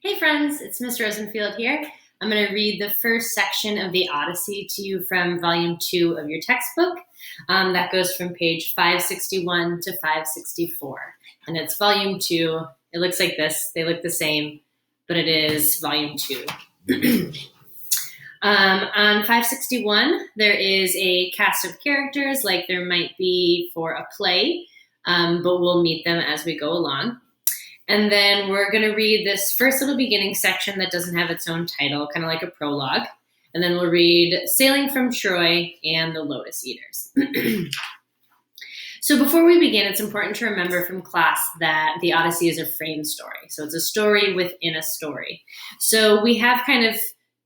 Hey friends, it's Miss Rosenfield here. I'm going to read the first section of the Odyssey to you from volume 2 of your textbook. That goes from page 561 to 564. And it's volume 2. It looks like this. They look the same, but it is volume 2. On 561, there is a cast of characters like there might be for a play, but we'll meet them as we go along. And then we're going to read this first little beginning section that doesn't have its own title, kind of like a prologue. And then we'll read Sailing from Troy and the Lotus Eaters. So before we begin, it's important to remember from class that the Odyssey is a frame story. So it's a story within a story. So we have kind of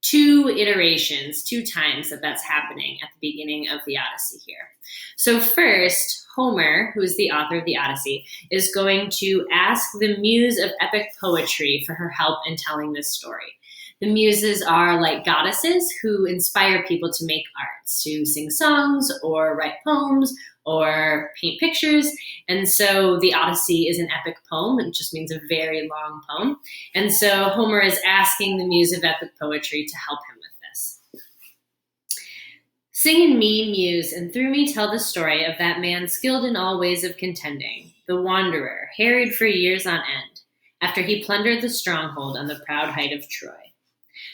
two iterations, two times that's happening at the beginning of the Odyssey here. So first, Homer, who is the author of the Odyssey, is going to ask the muse of epic poetry for her help in telling this story. The muses are like goddesses who inspire people to make art, to sing songs or write poems or paint pictures. And so the Odyssey is an epic poem. It just means a very long poem. And so Homer is asking the muse of epic poetry to help him with this. Sing in me, muse, and through me tell the story of that man skilled in all ways of contending, the wanderer, harried for years on end, after he plundered the stronghold on the proud height of Troy.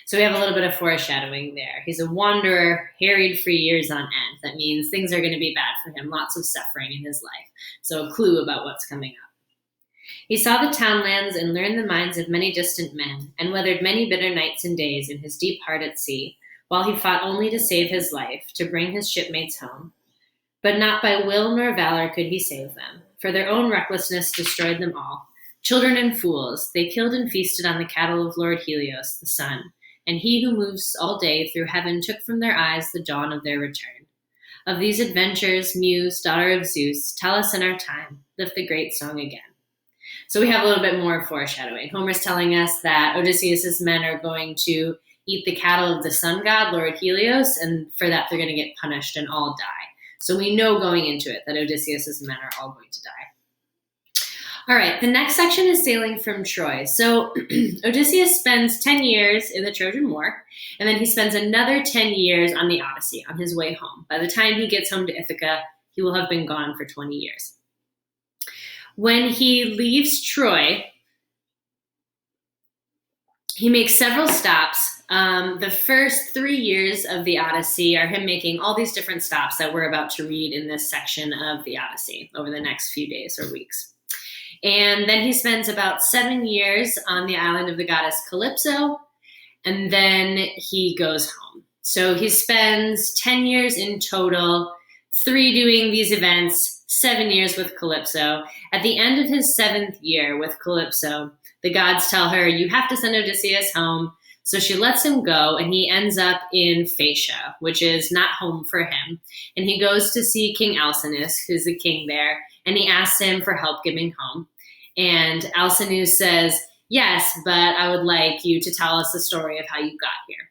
So we have a little bit of foreshadowing there. He's a wanderer, harried for years on end. That means things are going to be bad for him, lots of suffering in his life. So a clue about what's coming up. He saw the townlands and learned the minds of many distant men, and weathered many bitter nights and days in his deep heart at sea, while he fought only to save his life, to bring his shipmates home. But not by will nor valor could he save them, for their own recklessness destroyed them all. Children and fools, they killed and feasted on the cattle of Lord Helios, the sun, and he who moves all day through heaven took from their eyes the dawn of their return. Of these adventures, Muse, daughter of Zeus, tell us in our time, lift the great song again. So we have a little bit more foreshadowing. Homer's telling us that Odysseus's men are going to eat the cattle of the sun god, Lord Helios, and for that they're going to get punished and all die. So we know going into it that Odysseus's men are all going to die. All right, the next section is Sailing from Troy. So Odysseus spends 10 years in the Trojan War, and then he spends another 10 years on the Odyssey on his way home. By the time he gets home to Ithaca, he will have been gone for 20 years. When he leaves Troy, he makes several stops. The first 3 years of the Odyssey are him making all these different stops that we're about to read in this section of the Odyssey over the next few days or weeks. And then he spends about 7 years on the island of the goddess Calypso, and then he goes home. So he spends 10 years in total, 3 doing these events, 7 years with Calypso. At the end of his 7th year with Calypso, the gods tell her, you have to send Odysseus home. So she lets him go, and he ends up in Phaeacia, which is not home for him. And he goes to see King Alcinous, who's the king there, and he asks him for help getting home. And Alcinous says, yes, but I would like you to tell us the story of how you got here.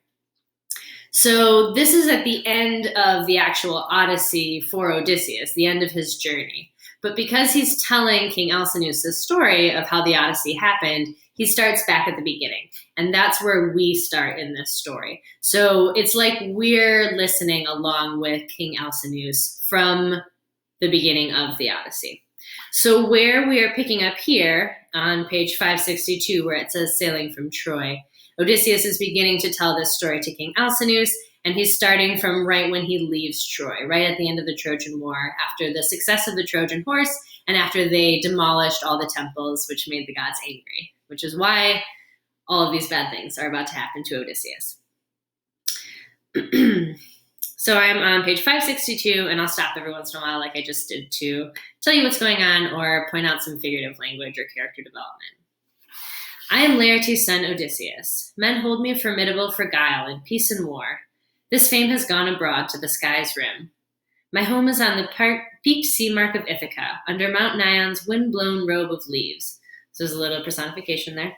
So this is at the end of the actual Odyssey for Odysseus, the end of his journey. But because he's telling King Alcinous' story of how the Odyssey happened, he starts back at the beginning. And that's where we start in this story. So it's like we're listening along with King Alcinous from the beginning of the Odyssey. So where we are picking up here on page 562, where it says Sailing from Troy, Odysseus is beginning to tell this story to King Alcinous, and he's starting from right when he leaves Troy, right at the end of the Trojan War, after the success of the Trojan horse, and after they demolished all the temples, which made the gods angry, which is why all of these bad things are about to happen to Odysseus. So I'm on page 562, and I'll stop every once in a while like I just did to tell you what's going on or point out some figurative language or character development. I am Laertes' son Odysseus. Men hold me formidable for guile in peace and war. This fame has gone abroad to the sky's rim. My home is on the peaked sea mark of Ithaca, under Mount Nion's wind-blown robe of leaves. So there's a little personification there.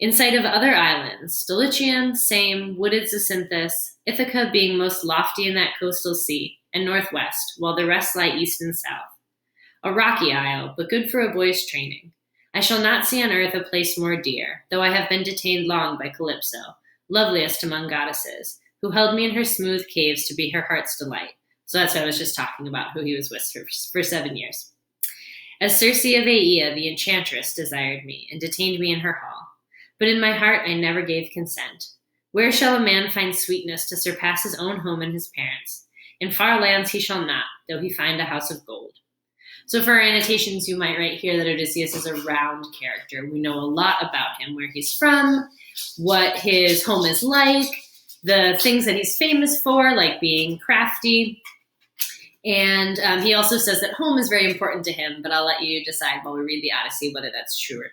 In sight of other islands, Dulichium, Same, wooded Zacynthus, Ithaca being most lofty in that coastal sea, and northwest, while the rest lie east and south. A rocky isle, but good for a boy's training. I shall not see on earth a place more dear, though I have been detained long by Calypso, loveliest among goddesses, who held me in her smooth caves to be her heart's delight. So that's what I was just talking about, who he was with for 7 years. As Circe of Aea, the enchantress, desired me, and detained me in her hall. But in my heart I never gave consent. Where shall a man find sweetness to surpass his own home and his parents? In far lands he shall not, though he find a house of gold. So for our annotations, you might write here that Odysseus is a round character. We know a lot about him, where he's from, what his home is like, the things that he's famous for, like being crafty. And he also says that home is very important to him, but I'll let you decide while we read the Odyssey whether that's true or not.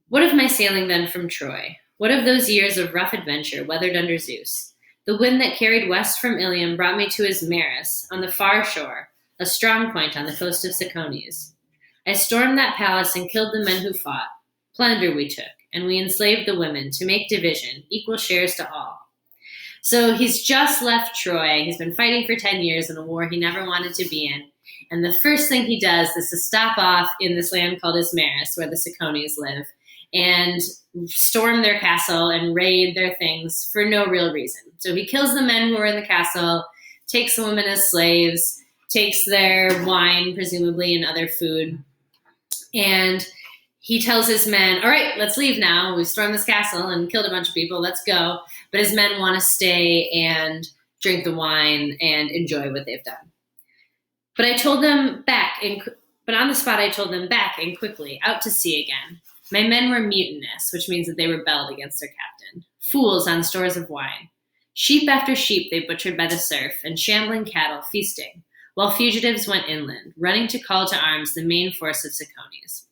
What of my sailing then from Troy? What of those years of rough adventure weathered under Zeus? The wind that carried west from Ilium brought me to Ismarus, on the far shore, a strong point on the coast of Cicones. I stormed that palace and killed the men who fought. Plunder we took, and we enslaved the women to make division, equal shares to all. So he's just left Troy. He's been fighting for 10 years in a war he never wanted to be in. And the first thing he does is to stop off in this land called Ismarus, where the Cicones live, and storm their castle and raid their things for no real reason. So he kills the men who are in the castle, takes the women as slaves, takes their wine, presumably, and other food. And he tells his men, all right, let's leave now. We've stormed this castle and killed a bunch of people. Let's go. But his men want to stay and drink the wine and enjoy what they've done. But on the spot, I told them back and quickly, out to sea again. My men were mutinous, which means that they rebelled against their captain. Fools on stores of wine. Sheep after sheep they butchered by the surf, and shambling cattle feasting, while fugitives went inland, running to call to arms the main force of Cicones.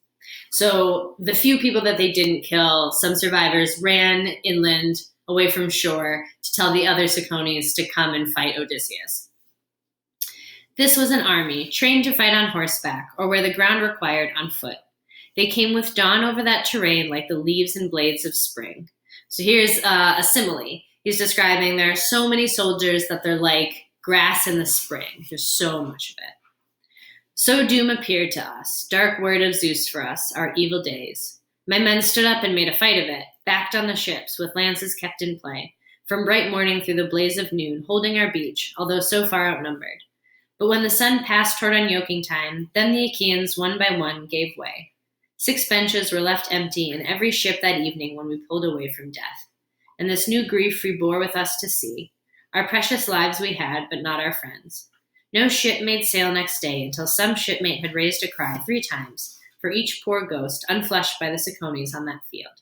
So the few people that they didn't kill, some survivors ran inland away from shore to tell the other Cicones to come and fight Odysseus. This was an army trained to fight on horseback or where the ground required on foot. They came with dawn over that terrain like the leaves and blades of spring. So here's a simile. He's describing there are so many soldiers that they're like grass in the spring. There's so much of it. So doom appeared to us, dark word of Zeus for us, our evil days. My men stood up and made a fight of it, backed on the ships, with lances kept in play, from bright morning through the blaze of noon, holding our beach, although so far outnumbered. But when the sun passed toward unyoking time, then the Achaeans one by one gave way. 6 benches were left empty in every ship that evening when we pulled away from death. And this new grief we bore with us to sea. Our precious lives we had, but not our friends. No ship made sail next day until some shipmate had raised a cry 3 times for each poor ghost unfleshed by the Cicones on that field.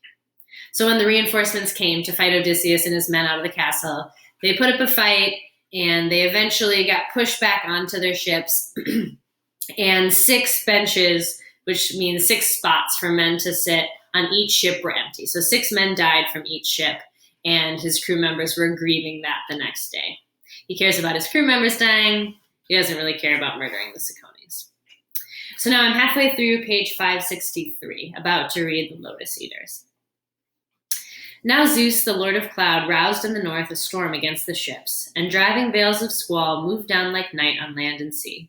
So when the reinforcements came to fight Odysseus and his men out of the castle, they put up a fight and they eventually got pushed back onto their ships. And 6 benches, which means 6 spots for men to sit on each ship, were empty. So 6 men died from each ship, and his crew members were grieving that the next day. He cares about his crew members dying. He doesn't really care about murdering the Cicones. So now I'm halfway through page 563, about to read the Lotus Eaters. Now Zeus, the Lord of Cloud, roused in the north a storm against the ships, and driving veils of squall moved down like night on land and sea.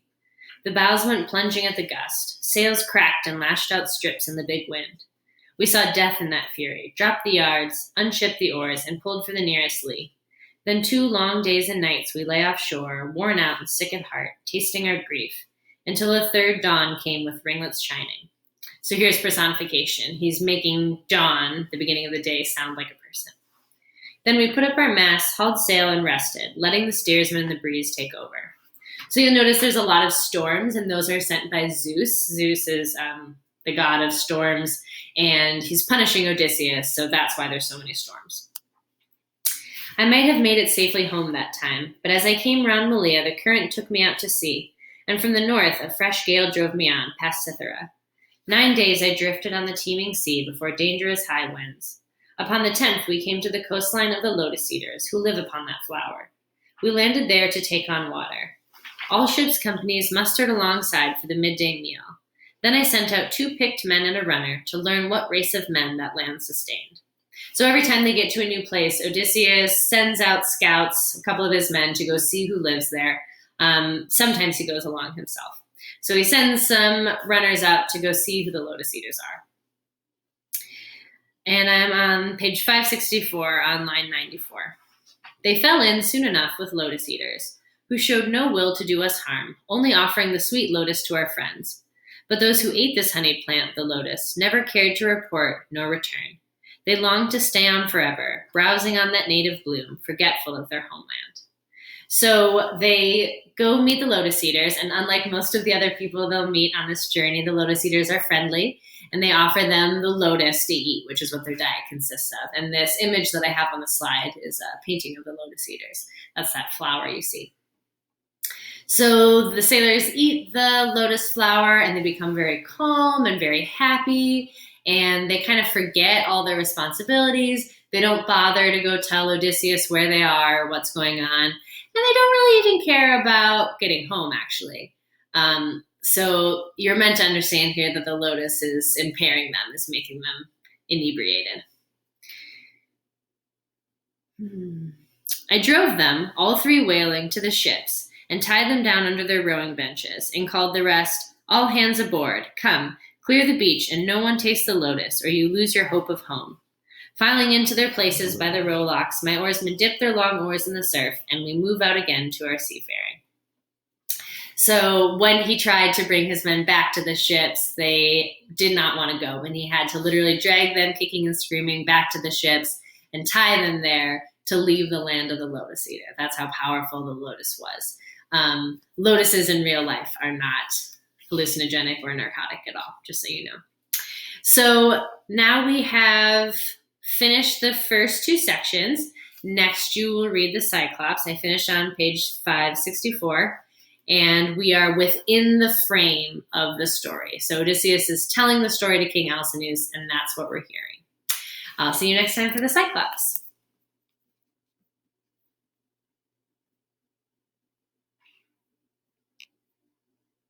The bows went plunging at the gust, sails cracked and lashed out strips in the big wind. We saw death in that fury, dropped the yards, unshipped the oars, and pulled for the nearest lee. Then 2 long days and nights we lay offshore, worn out and sick at heart, tasting our grief, until a 3rd dawn came with ringlets shining. So here's personification. He's making dawn, the beginning of the day, sound like a person. Then we put up our masts, hauled sail, and rested, letting the steersman and the breeze take over. So you'll notice there's a lot of storms, and those are sent by Zeus. Zeus is the god of storms, and he's punishing Odysseus, so that's why there's so many storms. I might have made it safely home that time, but as I came round Malea, the current took me out to sea, and from the north a fresh gale drove me on, past Cythera. 9 days I drifted on the teeming sea before dangerous high winds. Upon the 10th we came to the coastline of the Lotus Eaters, who live upon that flower. We landed there to take on water. All ships' companies mustered alongside for the midday meal. Then I sent out 2 picked men and a runner to learn what race of men that land sustained. So every time they get to a new place, Odysseus sends out scouts, a couple of his men, to go see who lives there. Sometimes he goes along himself. So he sends some runners out to go see who the Lotus Eaters are. And I'm on page 564 on line 94. They fell in soon enough with Lotus Eaters, who showed no will to do us harm, only offering the sweet lotus to our friends. But those who ate this honeyed plant, the lotus, never cared to report nor return. They longed to stay on forever, browsing on that native bloom, forgetful of their homeland. So they go meet the Lotus Eaters, and unlike most of the other people they'll meet on this journey, the Lotus Eaters are friendly, and they offer them the lotus to eat, which is what their diet consists of. And this image that I have on the slide is a painting of the Lotus Eaters. That's that flower you see. So the sailors eat the lotus flower, and they become very calm and very happy, and they kind of forget all their responsibilities. They don't bother to go tell Odysseus where they are or what's going on. And they don't really even care about getting home, actually. So you're meant to understand here that the lotus is impairing them, is making them inebriated. I drove them, all three wailing, to the ships and tied them down under their rowing benches and called the rest, all hands aboard, come, clear the beach and no one taste the lotus or you lose your hope of home. Filing into their places by the rowlocks, my oarsmen dip their long oars in the surf, and we move out again to our seafaring. So when he tried to bring his men back to the ships, they did not want to go, and he had to literally drag them, kicking and screaming, back to the ships and tie them there to leave the land of the Lotus Eater. That's how powerful the lotus was. Lotuses in real life are not hallucinogenic or narcotic at all, just so you know. So now we have finished the first two sections. Next, you will read the Cyclops. I finished on page 564, and we are within the frame of the story. So Odysseus is telling the story to King Alcinous, and that's what we're hearing. I'll see you next time for the Cyclops.